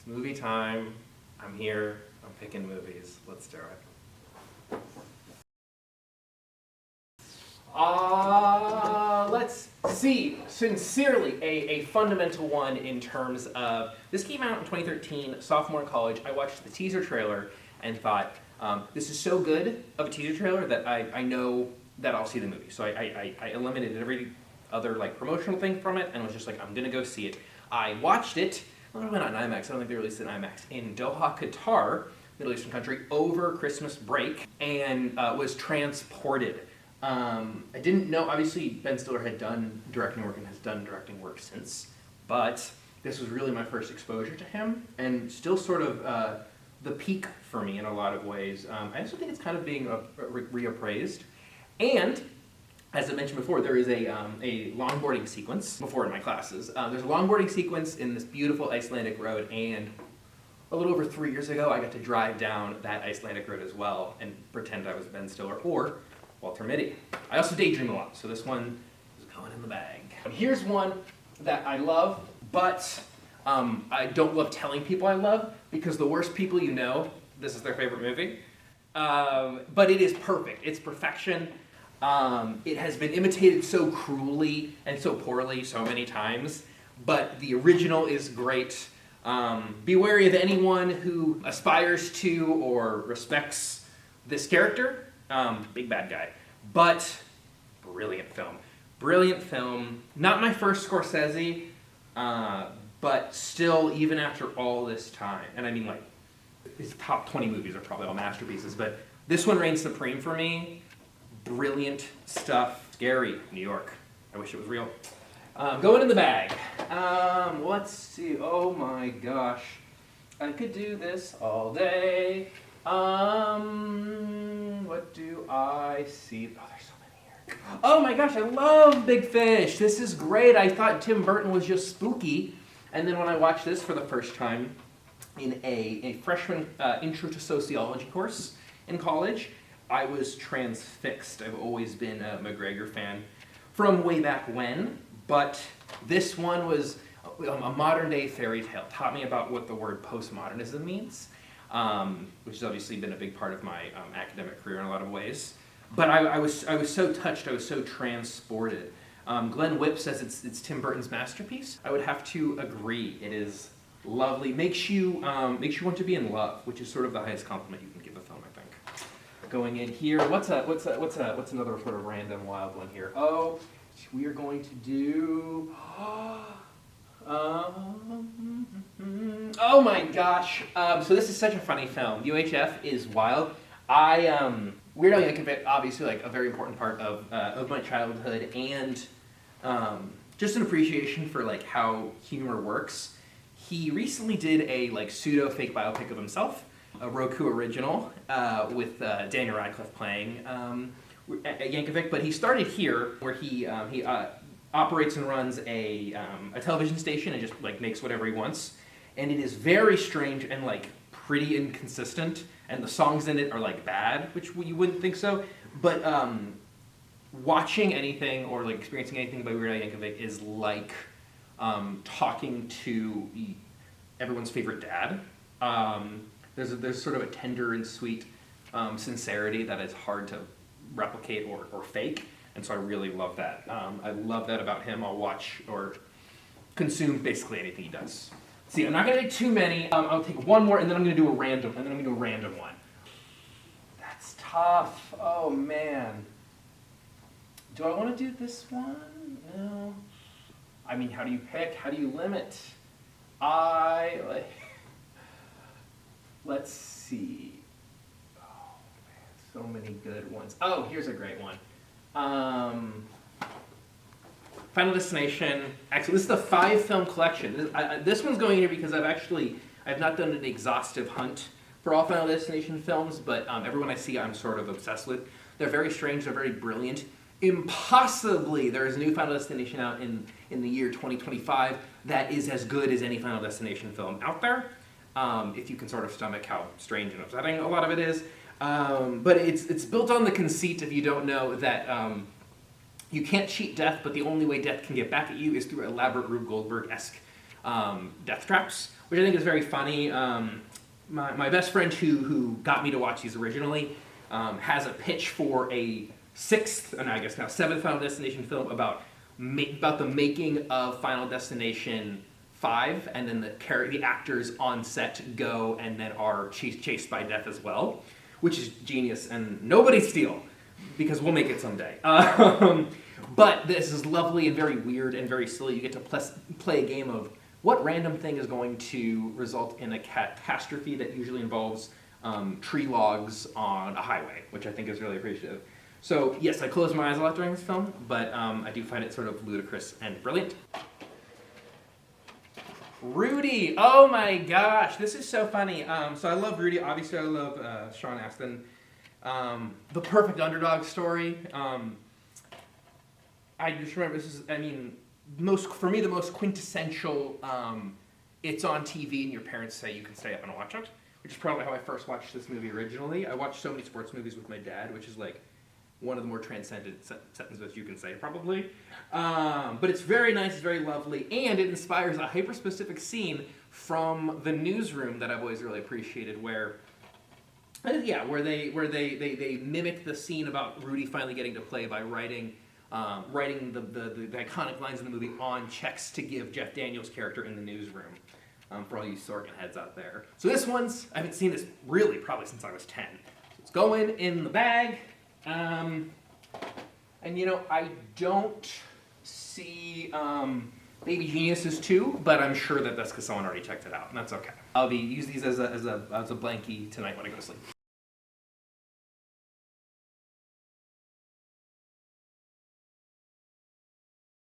movie time. I'm here. I'm picking movies. Let's do it. Let's see. Sincerely, a fundamental one in terms of, this came out in 2013, sophomore in college. I watched the teaser trailer and thought, this is so good of a teaser trailer that I know that I'll see the movie. So I eliminated every other like promotional thing from it and was just like, I'm gonna go see it. I watched it, I went on IMAX, I don't think they released it in IMAX, in Doha, Qatar, Middle Eastern country, over Christmas break, and was transported. I didn't know, obviously Ben Stiller had done directing work and has done directing work since, but this was really my first exposure to him, and still sort of the peak for me in a lot of ways. I also think it's kind of being reappraised, and as I mentioned before, there is a longboarding sequence, before in my classes, there's a longboarding sequence in this beautiful Icelandic road, and a little over 3 years ago I got to drive down that Icelandic road as well and pretend I was Ben Stiller or Walter Mitty. I also daydream a lot, so this one is going in the bag. Here's one that I love, but I don't love telling people I love, because the worst people you know, this is their favorite movie. But it is perfect. It's perfection. It has been imitated so cruelly and so poorly so many times, but the original is great. Be wary of anyone who aspires to or respects this character. Big bad guy. But brilliant film. Brilliant film. Not my first Scorsese, but still, even after all this time, and I mean like, his top 20 movies are probably all masterpieces, but this one reigns supreme for me. Brilliant stuff. Scary. New York. I wish it was real. Going in the bag. Let's see. Oh my gosh. I could do this all day. What do I see? Oh, there's so many here. Oh my gosh, I love Big Fish. This is great. I thought Tim Burton was just spooky. And then when I watched this for the first time in a freshman intro to sociology course in college, I was transfixed. I've always been a McGregor fan from way back when, but this one was a modern day fairy tale. Taught me about what the word postmodernism means, which has obviously been a big part of my academic career in a lot of ways. But I was so touched, I was so transported. Glenn Whipp says it's Tim Burton's masterpiece. I would have to agree. It is lovely. Makes you want to be in love, which is sort of the highest compliment you can give a film, I think. Going in here, what's another sort of random wild one here? Oh, we are going to do. Oh my gosh! So this is such a funny film. UHF is wild. Weird Al Yankovic, obviously, like a very important part of my childhood, and just an appreciation for like how humor works. He recently did a like pseudo fake biopic of himself, a Roku original, with Daniel Radcliffe playing Yankovic. But he started here, where he operates and runs a television station and just like makes whatever he wants, and it is very strange and like pretty inconsistent, and the songs in it are like bad, which you wouldn't think so. But watching anything or like experiencing anything by Weird Al Yankovic is like talking to everyone's favorite dad. There's sort of a tender and sweet sincerity that is hard to replicate or fake, and so I really love that. I love that about him. I'll watch or consume basically anything he does. See, I'm not going to do too many. I'll take one more, and then I'm going to do a random, one. That's tough. Oh, man. Do I want to do this one? No. I mean, how do you pick? How do you limit? Let's see. Oh, man, so many good ones. Oh, here's a great one. Final Destination. Actually, this is the 5-film collection. This one's going here because I've not done an exhaustive hunt for all Final Destination films, but everyone I see I'm sort of obsessed with. They're very strange, they're very brilliant. Impossibly, there is a new Final Destination out in the year 2025 that is as good as any Final Destination film out there, if you can sort of stomach how strange and upsetting a lot of it is. But it's built on the conceit, if you don't know, that you can't cheat death, but the only way death can get back at you is through elaborate Rube Goldberg-esque death traps, which I think is very funny. My best friend who got me to watch these originally has a pitch for a sixth, and I guess now seventh Final Destination film about the making of Final Destination 5, and then the actors on set go and then are chased by death as well, which is genius and nobody steal, because we'll make it someday. But this is lovely and very weird and very silly. You get to play a game of what random thing is going to result in a catastrophe that usually involves tree logs on a highway, which I think is really appreciative. So yes, I closed my eyes a lot during this film, but I do find it sort of ludicrous and brilliant. Rudy, oh my gosh, this is so funny. So I love Rudy, obviously I love Sean Astin. The perfect underdog story. I just remember this is, I mean, for me the most quintessential, it's on TV and your parents say you can stay up and watch it, which is probably how I first watched this movie originally. I watched so many sports movies with my dad, which is like one of the more transcendent sentences you can say, probably. But it's very nice, it's very lovely, and it inspires a hyper-specific scene from The Newsroom that I've always really appreciated, where they mimic the scene about Rudy finally getting to play by writing the iconic lines in the movie on checks to give Jeff Daniels' character in The Newsroom. For all you Sorkin heads out there. So this one's, I haven't seen this really probably since I was 10. So it's going in the bag. And you know, I don't see Baby Geniuses 2, but I'm sure that that's because someone already checked it out, and that's okay. I'll use these as a blankie tonight when I go to sleep.